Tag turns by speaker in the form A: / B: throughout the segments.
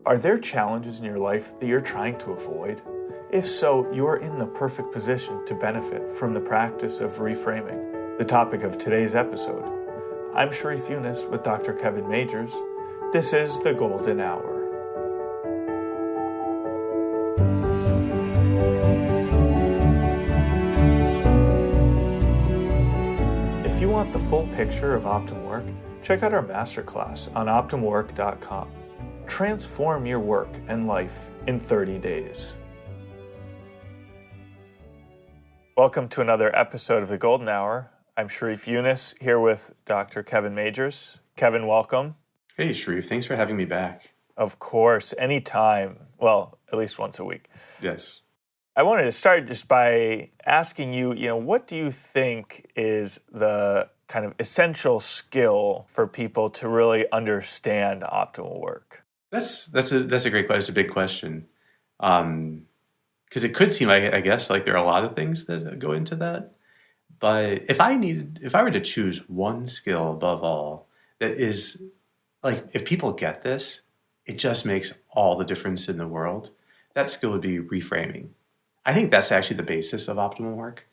A: Are there challenges in your life that you're trying to avoid? If so, you are in the perfect position to benefit from the practice of reframing, the topic of today's episode. I'm Sharif with Dr. Kevin Majors. This is The Golden Hour. If you want the full picture of OptimalWork, check out our masterclass on OptimalWork.com. Transform your work and life in 30 days. Welcome to another episode of The Golden Hour. I'm Sharif here with Dr. Kevin Majors. Kevin, welcome.
B: Hey, Sharif. Thanks for having me back.
A: Of course, anytime. Well, at least once a week.
B: Yes.
A: I wanted to start just by asking you, what do you think is the kind of essential skill for people to really understand optimal work?
B: That's a great question. It's a big question. Because it could seem like, I guess, like there are a lot of things that go into that. But if I were to choose one skill above all, that is like, if people get this, it just makes all the difference in the world. That skill would be reframing. I think that's actually the basis of optimal work,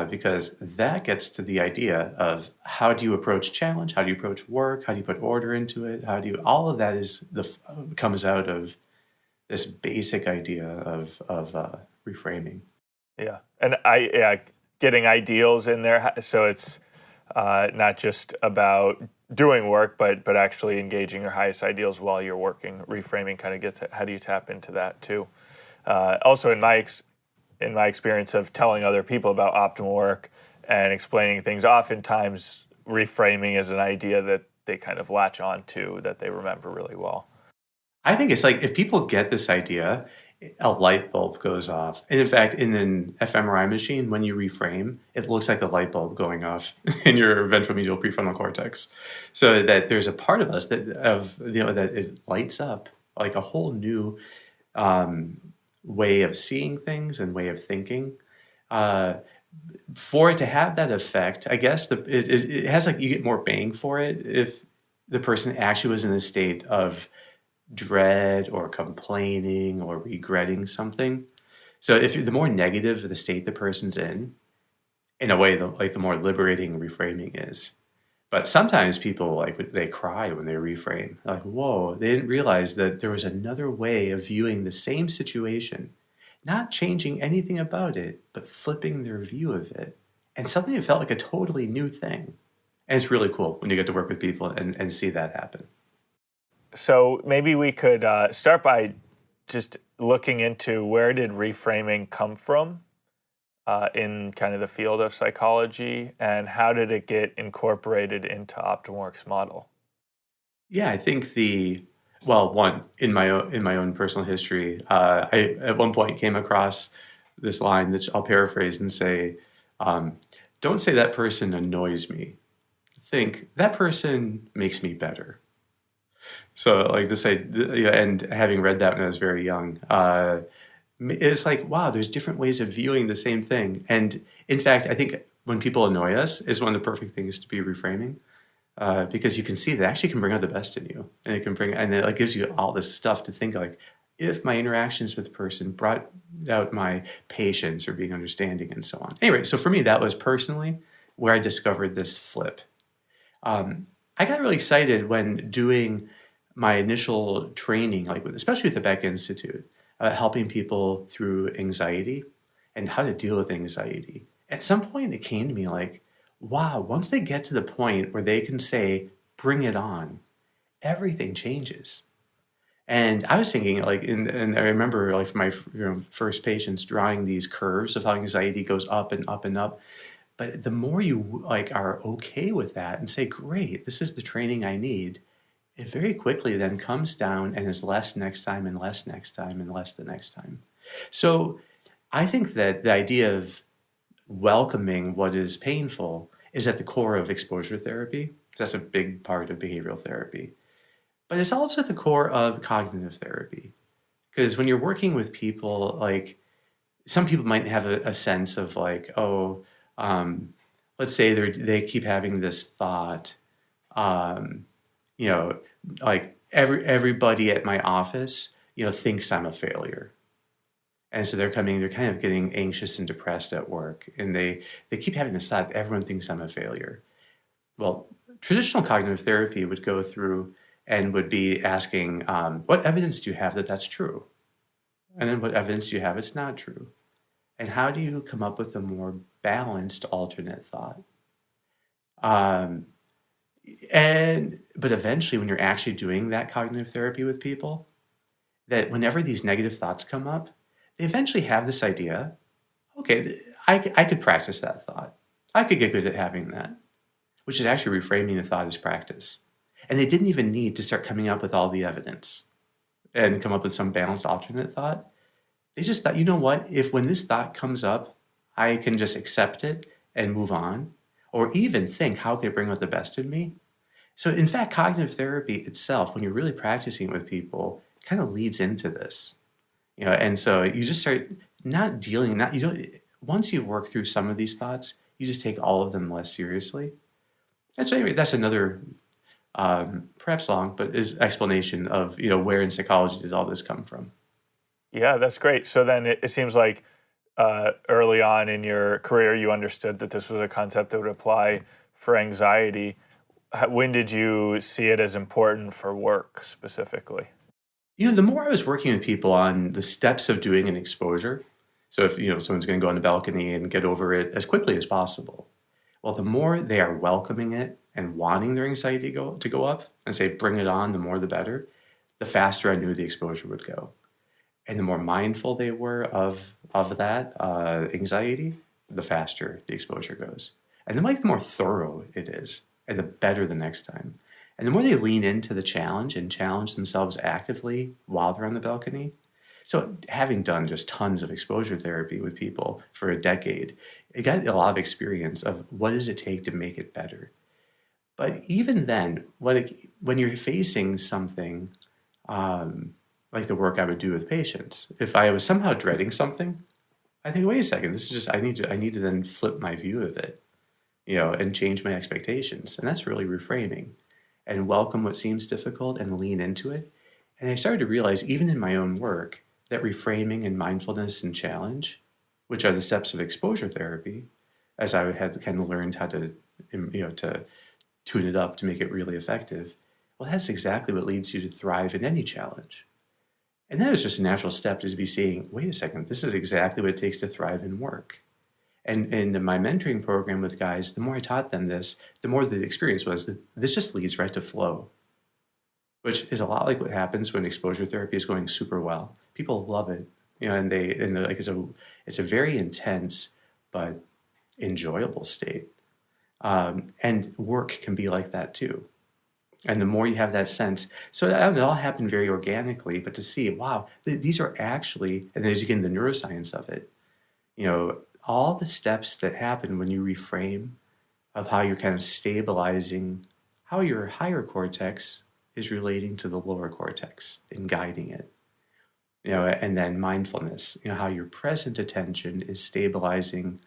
B: because that gets to the idea of how do you approach challenge, how do you approach work, how do you put order into it, all of that comes out of this basic idea of reframing.
A: Yeah, and getting ideals in there, so it's not just about doing work, but actually engaging your highest ideals while you're working. Reframing kind of gets it. How do you tap into that too? Also, in my experience of telling other people about optimal work and explaining things, oftentimes reframing is an idea that they kind of latch on to, that they remember really well.
B: I think it's like if people get this idea, a light bulb goes off. And in fact, in an fMRI machine, when you reframe, it looks like a light bulb going off in your ventromedial prefrontal cortex. So that there's a part of us that it lights up like a whole new way of seeing things and way of thinking. For it to have that effect, I guess it has like you get more bang for it if the person actually was in a state of dread or complaining or regretting something. So if the more negative the state the person's in a way, the more liberating reframing is. But sometimes people they cry when they reframe. Like, whoa, they didn't realize that there was another way of viewing the same situation, not changing anything about it, but flipping their view of it. And suddenly it felt like a totally new thing. And it's really cool when you get to work with people and see that happen.
A: So maybe we could start by just looking into where did reframing come from in kind of the field of psychology, and how did it get incorporated into OptimalWork's model?
B: Yeah, I think one in my own personal history, I at one point came across this line that I'll paraphrase and say, "Don't say that person annoys me. Think that person makes me better." So like this, and having read that when I was very young, it's like, wow, there's different ways of viewing the same thing. And in fact, I think when people annoy us is one of the perfect things to be reframing, because you can see that actually can bring out the best in you, and it gives you all this stuff to think like, if my interactions with the person brought out my patience or being understanding and so on. Anyway, so for me, that was personally where I discovered this flip. I got really excited when doing my initial training, especially with the Beck Institute, helping people through anxiety and how to deal with anxiety. At some point, it came to me like, wow, once they get to the point where they can say, bring it on, everything changes. And I was thinking and I remember for my first patients drawing these curves of how anxiety goes up and up and up. But the more you are okay with that and say, great, this is the training I need, it very quickly then comes down and is less next time and less next time and less the next time. So I think that the idea of welcoming what is painful is at the core of exposure therapy. That's a big part of behavioral therapy. But it's also at the core of cognitive therapy. Because when you're working with people, some people might have a sense of let's say they keep having this thought, everybody at my office, thinks I'm a failure. And so they're kind of getting anxious and depressed at work. And they keep having this thought, everyone thinks I'm a failure. Well, traditional cognitive therapy would go through and would be asking, what evidence do you have that that's true? And then what evidence do you have it's not true? And how do you come up with a more balanced alternate thought? But eventually, when you're actually doing that cognitive therapy with people, that whenever these negative thoughts come up, they eventually have this idea, okay, I could practice that thought. I could get good at having that, which is actually reframing the thought as practice. And they didn't even need to start coming up with all the evidence and come up with some balanced alternate thought. They just thought, you know what, if when this thought comes up, I can just accept it and move on, or even think, how can it bring out the best in me? So in fact, cognitive therapy itself, when you're really practicing with people, kind of leads into this. And so you just start once you work through some of these thoughts, you just take all of them less seriously. And so anyway, that's another perhaps long, but is explanation of, where in psychology does all this come from?
A: Yeah, that's great. So then it seems like early on in your career, you understood that this was a concept that would apply for anxiety. When did you see it as important for work specifically?
B: The more I was working with people on the steps of doing an exposure, so if someone's going to go on the balcony and get over it as quickly as possible, well, the more they are welcoming it and wanting their anxiety to go up and say, bring it on, the more the better, the faster I knew the exposure would go. And the more mindful they were of that anxiety, the faster the exposure goes. And the more thorough it is, and the better the next time. And the more they lean into the challenge and challenge themselves actively while they're on the balcony. So having done just tons of exposure therapy with people for a decade, I got a lot of experience of what does it take to make it better. But even then, when you're facing something like the work I would do with patients, if I was somehow dreading something, I think, wait a second, this is just, I need to then flip my view of it, and change my expectations. And that's really reframing. And welcome what seems difficult and lean into it. And I started to realize, even in my own work, that reframing and mindfulness and challenge, which are the steps of exposure therapy, as I had kind of learned how to, to tune it up to make it really effective, well, that's exactly what leads you to thrive in any challenge. And that is just a natural step to be seeing, wait a second, this is exactly what it takes to thrive in work. And in my mentoring program with guys, the more I taught them this, the more the experience was that this just leads right to flow, which is a lot like what happens when exposure therapy is going super well. People love it, and it's a very intense but enjoyable state. And work can be like that too. And the more you have that sense, so it all happened very organically, but to see, wow, these are actually, and as you get into the neuroscience of it, all the steps that happen when you reframe of how you're kind of stabilizing how your higher cortex is relating to the lower cortex and guiding it. And then mindfulness, how your present attention is stabilizing,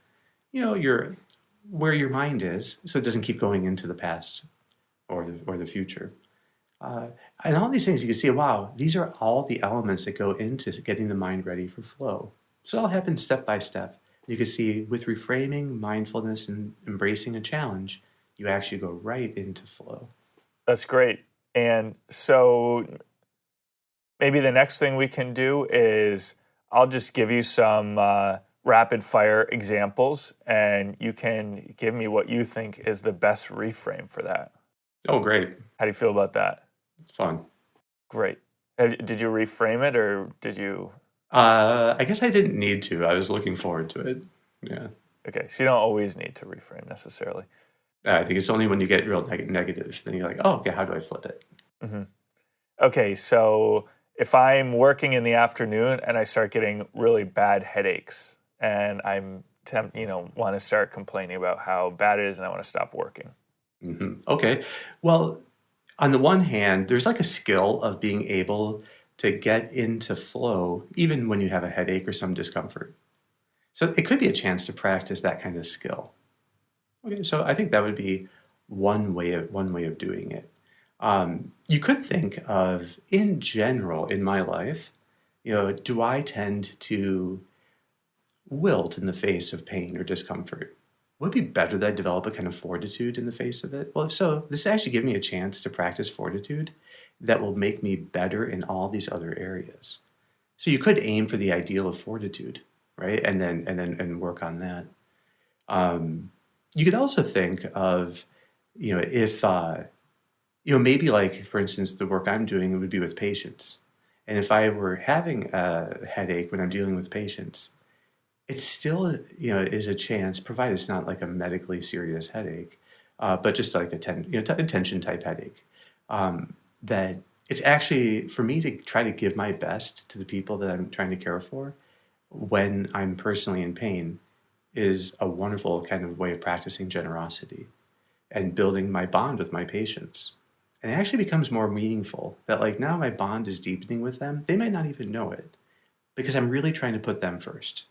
B: where your mind is, so it doesn't keep going into the past or the future. And all these things you can see, wow, these are all the elements that go into getting the mind ready for flow. So it all happens step by step. You can see with reframing, mindfulness, and embracing a challenge, you actually go right into flow.
A: That's great. And so maybe the next thing we can do is I'll just give you some rapid fire examples, and you can give me what you think is the best reframe for that.
B: Oh, great.
A: How do you feel about that?
B: It's fun.
A: Great. Did you reframe it, or did you?
B: I guess I didn't need to. I was looking forward to it. Yeah.
A: Okay, so you don't always need to reframe necessarily.
B: I think it's only when you get real negative, then you're like, oh, okay, how do I flip it?
A: Mm-hmm. Okay, so if I'm working in the afternoon and I start getting really bad headaches, and I'm want to start complaining about how bad it is, and I want to stop working.
B: Mm-hmm. Okay. Well, on the one hand, there's like a skill of being able to get into flow even when you have a headache or some discomfort. So it could be a chance to practice that kind of skill. Okay, so I think that would be one way of doing it. You could think of, in general, in my life, do I tend to wilt in the face of pain or discomfort? Would it be better that I develop a kind of fortitude in the face of it? Well, if so, this actually gives me a chance to practice fortitude that will make me better in all these other areas. So you could aim for the ideal of fortitude, right? And work on that. You could also think of, if maybe like, for instance, the work I'm doing would be with patients. And if I were having a headache when I'm dealing with patients, it still, is a chance, provided it's not like a medically serious headache, but just like a tension type headache, that it's actually for me to try to give my best to the people that I'm trying to care for when I'm personally in pain is a wonderful kind of way of practicing generosity and building my bond with my patients. And it actually becomes more meaningful that like now my bond is deepening with them. They might not even know it because I'm really trying to put them first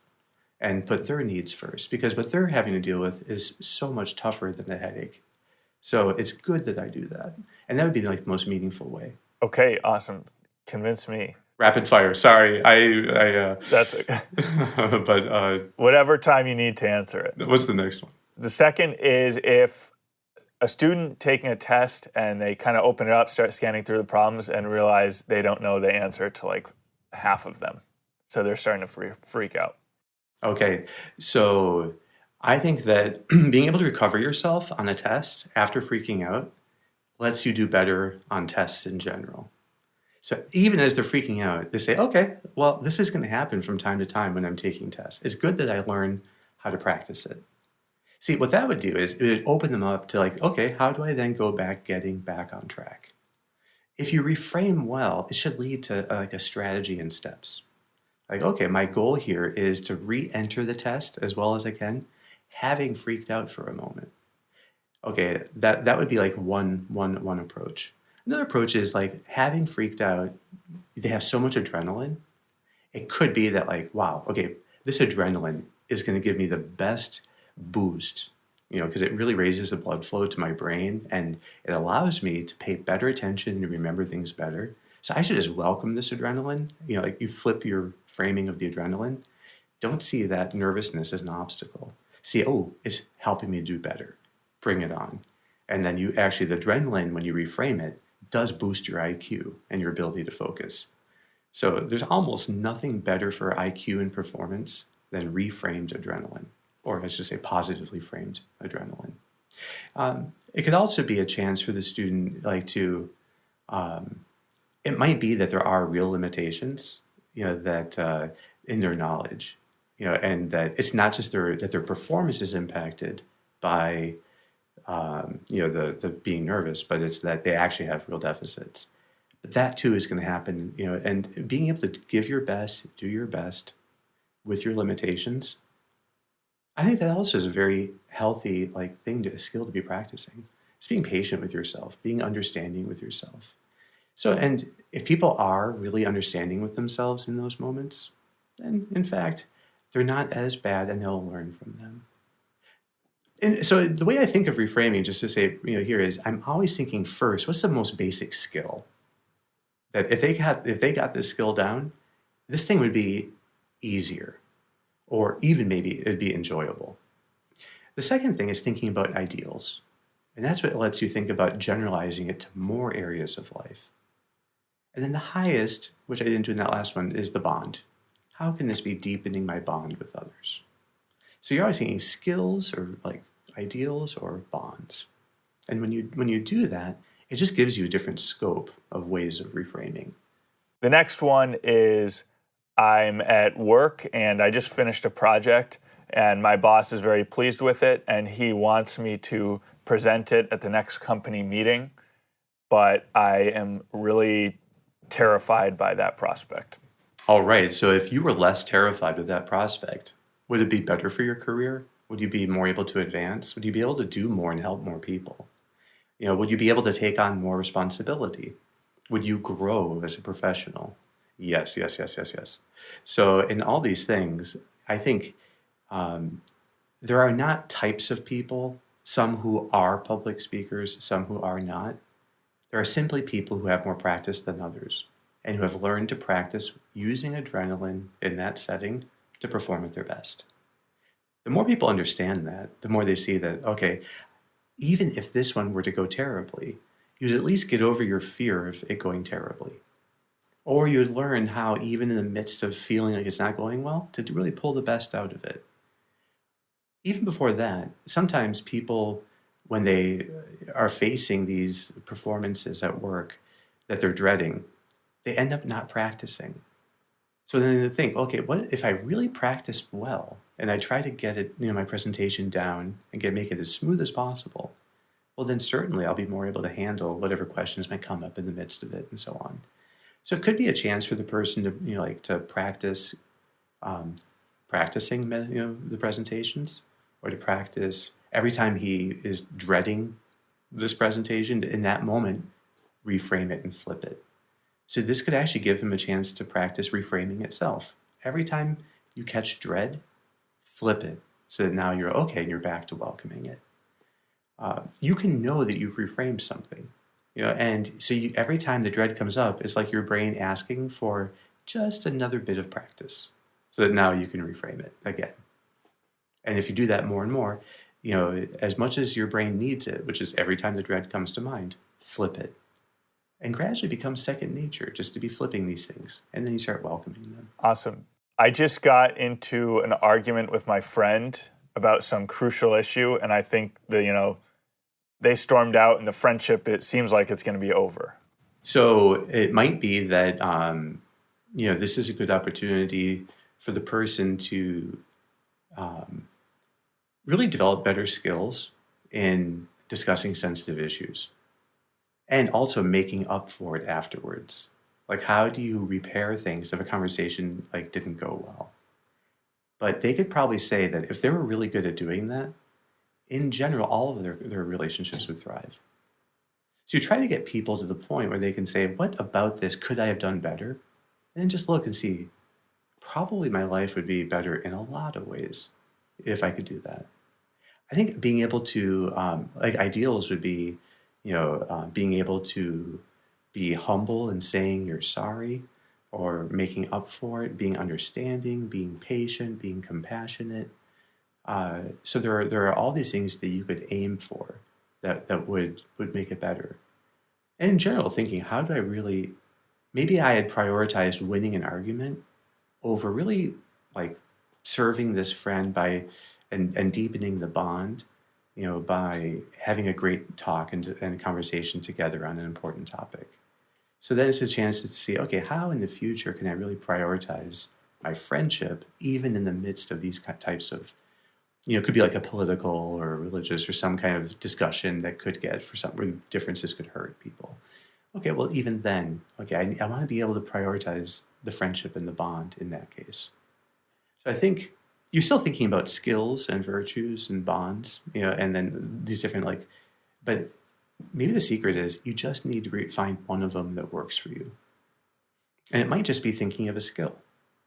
B: and put their needs first because what they're having to deal with is so much tougher than a headache. So it's good that I do that. And that would be like the most meaningful way.
A: Okay, awesome. Convince me.
B: Rapid fire. Sorry.
A: That's okay.
B: But
A: Whatever time you need to answer it.
B: What's the next one?
A: The second is if a student taking a test and they kind of open it up, start scanning through the problems and realize they don't know the answer to like half of them. So they're starting to freak out.
B: Okay. So I think that being able to recover yourself on a test after freaking out lets you do better on tests in general. So even as they're freaking out, they say, okay, well, this is going to happen from time to time when I'm taking tests. It's good that I learn how to practice it. See, what that would do is it would open them up to like, okay, how do I then go back getting back on track? If you reframe well, it should lead to like a strategy and steps. Like, okay, my goal here is to re-enter the test as well as I can, having freaked out for a moment. Okay, that would be like one approach. Another approach is like having freaked out, they have so much adrenaline. It could be that like, wow, okay, this adrenaline is going to give me the best boost, because it really raises the blood flow to my brain and it allows me to pay better attention and remember things better. So I should just welcome this adrenaline. Like you flip your framing of the adrenaline. Don't see that nervousness as an obstacle. See, oh, it's helping me do better. Bring it on. And then the adrenaline, when you reframe it, does boost your IQ and your ability to focus. So there's almost nothing better for IQ and performance than reframed adrenaline, or let's just say positively framed adrenaline. It could also be a chance for the student it might be that there are real limitations, that in their knowledge, and that it's not just that their performance is impacted by the being nervous, but it's that they actually have real deficits. But that too is going to happen, and being able to give your best, do your best with your limitations. I think that also is a very healthy skill to be practicing. It's being patient with yourself, being understanding with yourself. So, and if people are really understanding with themselves in those moments, then in fact, they're not as bad and they'll learn from them. And so the way I think of reframing, just to say, here is I'm always thinking first, what's the most basic skill? That if they got this skill down, this thing would be easier, or even maybe it'd be enjoyable. The second thing is thinking about ideals. And that's what lets you think about generalizing it to more areas of life. And then the highest, which I didn't do in that last one, is the bond. How can this be deepening my bond with others? So you're always thinking skills or like ideals or bonds. And when you do that, it just gives you a different scope of ways of reframing.
A: The next one is I'm at work and I just finished a project and my boss is very pleased with it and he wants me to present it at the next company meeting, but I am really terrified by that prospect.
B: All right. So if you were less terrified with that prospect, would it be better for your career? Would you be more able to advance? Would you be able to do more and help more people? Would you be able to take on more responsibility? Would you grow as a professional? Yes. So in all these things, I think there are not types of people, some who are public speakers, some who are not. There are simply people who have more practice than others and who have learned to practice using adrenaline in that setting to perform at their best. The more people understand that, the more they see that, okay, even if this one were to go terribly, you'd at least get over your fear of it going terribly. Or you'd learn how, even in the midst of feeling like it's not going well, to really pull the best out of it. Even before that, sometimes people, when they are facing these performances at work that they're dreading, they end up not practicing. So then they think, okay, what if I really practice well and I try to get it, my presentation down and make it as smooth as possible? Well, then certainly I'll be more able to handle whatever questions might come up in the midst of it and so on. So it could be a chance for the person to, to practice practicing, the presentations, or to practice every time he is dreading this presentation, in that moment, reframe it and flip it. So this could actually give him a chance to practice reframing itself. Every time you catch dread, flip it so that now you're okay and you're back to welcoming it. You can know that you've reframed something, and so every time the dread comes up, it's like your brain asking for just another bit of practice so that now you can reframe it again. And if you do that more and more, as much as your brain needs it, which is every time the dread comes to mind, flip it. And gradually becomes second nature just to be flipping these things. And then you start welcoming them.
A: Awesome. I just got into an argument with my friend about some crucial issue, and I think that, they stormed out and the friendship, it seems like it's going to be over.
B: So it might be that, this is a good opportunity for the person to really develop better skills in discussing sensitive issues. And also making up for it afterwards. Like, how do you repair things if a conversation didn't go well? But they could probably say that if they were really good at doing that, in general, all of their relationships would thrive. So you try to get people to the point where they can say, what about this could I have done better? And then just look and see, probably my life would be better in a lot of ways if I could do that. I think being able to, ideals would be, being able to be humble and saying you're sorry, or making up for it, being understanding, being patient, being compassionate. So there are all these things that you could aim for that would make it better. And in general, thinking, how do I really, maybe I had prioritized winning an argument over really serving this friend and deepening the bond, by having a great talk and conversation together on an important topic. So then it's a chance to see, okay, how in the future can I really prioritize my friendship, even in the midst of these types of, it could be like a political or religious or some kind of discussion that could get where differences could hurt people. Okay, well, even then, okay, I want to be able to prioritize the friendship and the bond in that case. So I think you're still thinking about skills and virtues and bonds, and then these different but maybe the secret is you just need to find one of them that works for you. And it might just be thinking of a skill.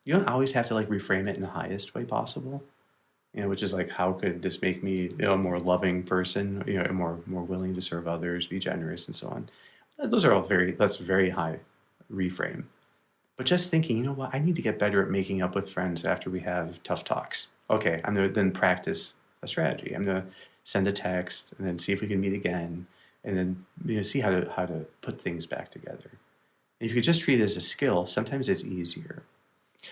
B: You don't always have to reframe it in the highest way possible, which is how could this make me a more loving person, more willing to serve others, be generous, and so on. Those are all that's very high reframe. But just thinking, you know what, I need to get better at making up with friends after we have tough talks. Okay, I'm going to then practice a strategy. I'm going to send a text and then see if we can meet again, and then see how to put things back together. And if you could just treat it as a skill, sometimes it's easier.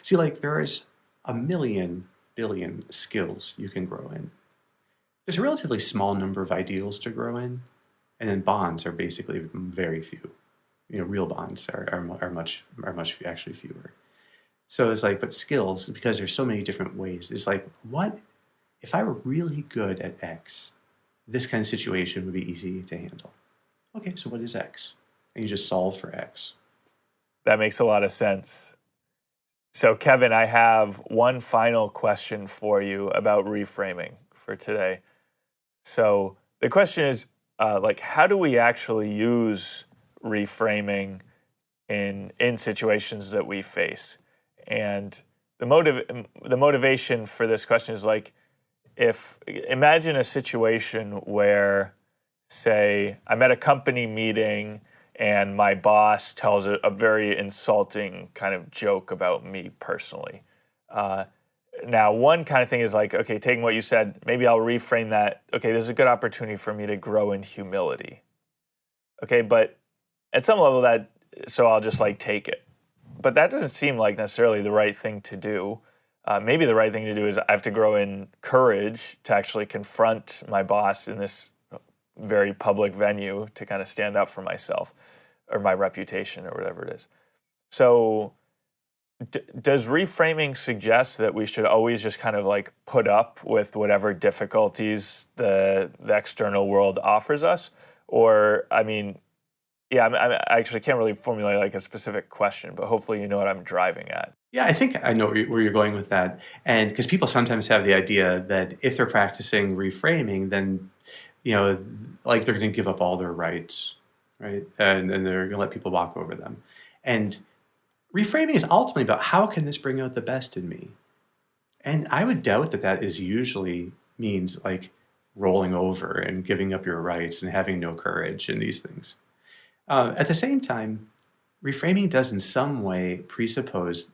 B: See, there's a million billion skills you can grow in. There's a relatively small number of ideals to grow in, and then bonds are basically very few. Real bonds are much actually fewer. So it's but skills, because there's so many different ways, it's what if I were really good at X, this kind of situation would be easy to handle. Okay, so what is X? And you just solve for X.
A: That makes a lot of sense. So Kevin, I have one final question for you about reframing for today. So the question is, how do we actually use reframing in situations that we face? And the motivation for this question is imagine a situation where, say, I'm at a company meeting and my boss tells a very insulting kind of joke about me personally. Uh, Now, one kind of thing is like, okay, taking what you said, maybe I'll reframe that. Okay, this is a good opportunity for me to grow in humility. Okay, but at some level so I'll just like take it. But that doesn't seem like necessarily the right thing to do. Maybe the right thing to do is I have to grow in courage to actually confront my boss in this very public venue to kind of stand up for myself or my reputation or whatever it is. So does reframing suggest that we should always just kind of like put up with whatever difficulties the external world offers us? Or, I mean, yeah, I actually can't really formulate like a specific question, but hopefully you know what I'm driving at.
B: Yeah, I think I know where you're going with that. And because people sometimes have the idea that if they're practicing reframing, then, like they're going to give up all their rights, right? And they're going to let people walk over them. And reframing is ultimately about how can this bring out the best in me? And I would doubt that is usually means like rolling over and giving up your rights and having no courage and these things. At the same time, reframing does in some way presuppose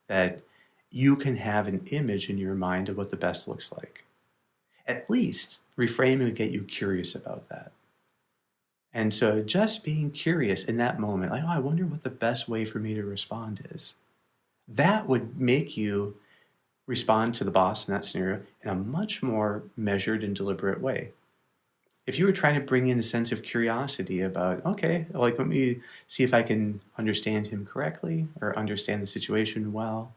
B: that you can have an image in your mind of what the best looks like. At least reframing would get you curious about that. And so just being curious in that moment, like, oh, I wonder what the best way for me to respond is. That would make you respond to the boss in that scenario in a much more measured and deliberate way. If you were trying to bring in a sense of curiosity about, okay, like let me see if I can understand him correctly or understand the situation well,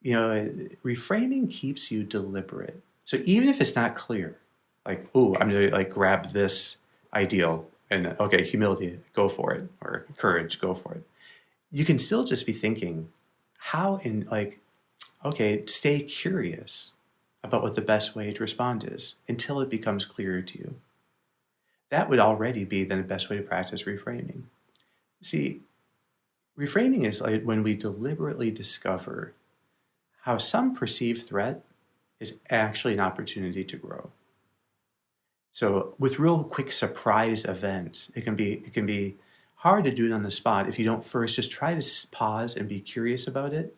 B: reframing keeps you deliberate. So even if it's not clear, like, oh, I'm going to like grab this ideal and okay, humility, go for it, or courage, go for it. You can still just be thinking, stay curious about what the best way to respond is until it becomes clearer to you. That would already be then the best way to practice reframing. See, reframing is like when we deliberately discover how some perceived threat is actually an opportunity to grow. So with real quick surprise events, it can be hard to do it on the spot if you don't first just try to pause and be curious about it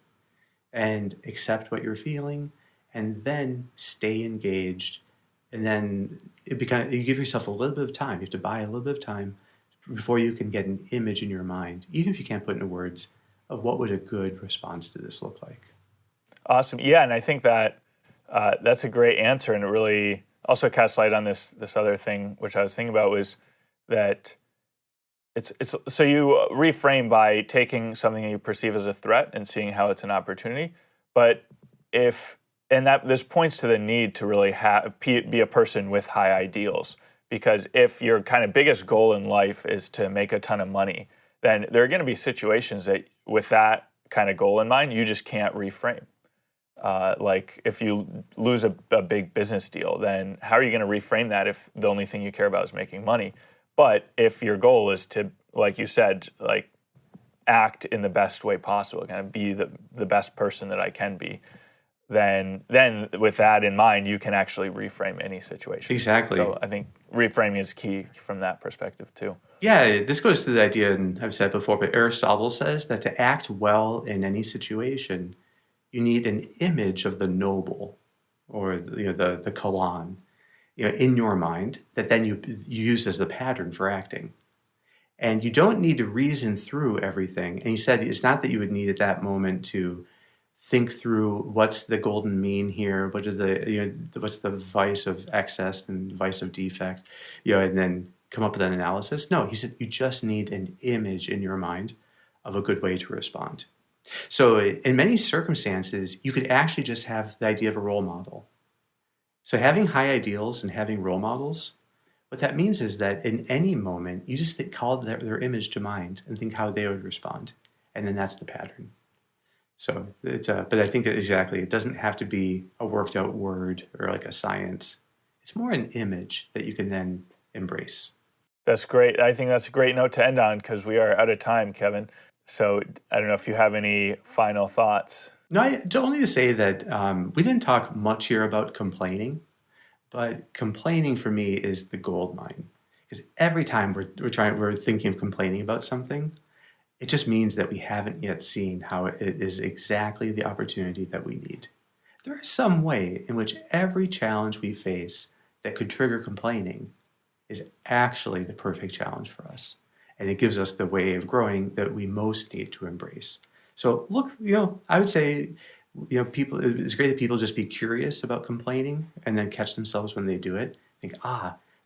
B: and accept what you're feeling and then stay engaged. And then you give yourself a little bit of time. You have to buy a little bit of time before you can get an image in your mind, even if you can't put into words, of what would a good response to this look like.
A: Awesome. Yeah, and I think that that's a great answer, and it really also casts light on this other thing, which I was thinking about, was that it's so you reframe by taking something that you perceive as a threat and seeing how it's an opportunity. But this points to the need to really be a person with high ideals, because if your kind of biggest goal in life is to make a ton of money, then there are going to be situations that with that kind of goal in mind, you just can't reframe. Like if you lose a big business deal, then how are you going to reframe that if the only thing you care about is making money? But if your goal is to, like you said, like act in the best way possible, kind of be the best person that I can be, then with that in mind, you can actually reframe any situation.
B: Exactly.
A: So I think reframing is key from that perspective too.
B: Yeah, this goes to the idea, and I've said before, but Aristotle says that to act well in any situation, you need an image of the noble, or the Kalan, in your mind that then you use as the pattern for acting. And you don't need to reason through everything. And he said it's not that you would need at that moment to think through what's the golden mean here, what's the vice of excess and vice of defect, and then come up with an analysis. No, he said you just need an image in your mind of a good way to respond. So in many circumstances, you could actually just have the idea of a role model. So having high ideals and having role models, what that means is that in any moment, you just call their image to mind and think how they would respond. And then that's the pattern. So but I think that exactly, it doesn't have to be a worked out word or like a science. It's more an image that you can then embrace.
A: That's great. I think that's a great note to end on because we are out of time, Kevin. So I don't know if you have any final thoughts.
B: No, only to say that we didn't talk much here about complaining, but complaining for me is the gold mine. Because every time we're thinking of complaining about something, it just means that we haven't yet seen how it is exactly the opportunity that we need. There is some way in which every challenge we face that could trigger complaining is actually the perfect challenge for us. And it gives us the way of growing that we most need to embrace. So look, I would say, it's great that people just be curious about complaining and then catch themselves when they do it. Think,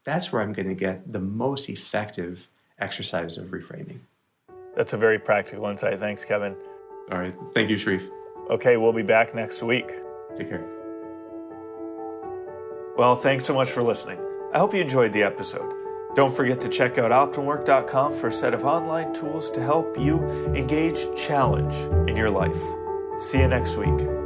B: that's where I'm going to get the most effective exercise of reframing.
A: That's a very practical insight. Thanks, Kevin.
B: All right. Thank you, Sharif.
A: Okay, we'll be back next week.
B: Take care.
A: Well, thanks so much for listening. I hope you enjoyed the episode. Don't forget to check out OptimalWork.com for a set of online tools to help you engage challenge in your life. See you next week.